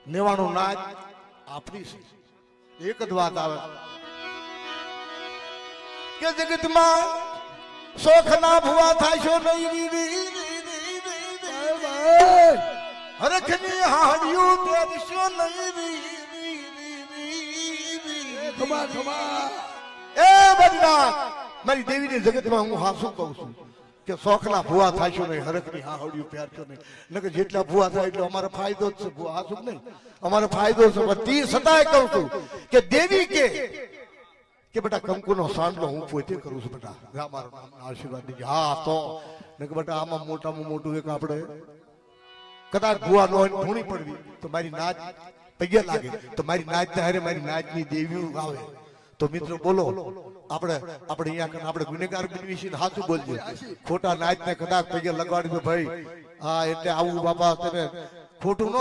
नेवाणो नाच आपणी છે એક જ વાત આવે કે જગતમાં શોખના ભુવા થાશો નહીં હરખની હાડિયું પહેરશો નહીં ખમા ખમા એ બદનાથ મારી દેવીની જગતમાં હું હાસું કહું છું કે શોખના ભુવા થાશો નહીં હરખની હાડિયું પહેરશો નહીં નકર જેટલા ભુવા થાય એટલે અમારો ફાયદો જ છે ભુવા હાસું નહીં અમારો ફાયદો છે પણ તી સતાય કહું છું કે દેવી કે બેટા કંકુનો સાંડલો હું પોતે કરું છું બેટા મારો આશીર્વાદ દીજે હા તો નકર બેટા આમાં મોટામાં મોટું એક આપણે કદાચ ભુવા નો ધૂણી પડવી તો મારી નાચ પગે લાગે તો મારી નાચ ને હારે મારી નાચની દેવીઓ આવે તો મિત્રો બોલો આપણે અહીંયા આપણે ગુનેગાર બનવી છીએ સાચું બોલજો ખોટા નાચ ને કદાચ પગે લગાડી દો ભાઈ હા એટલે આવું બાપા તમે ખોટું ન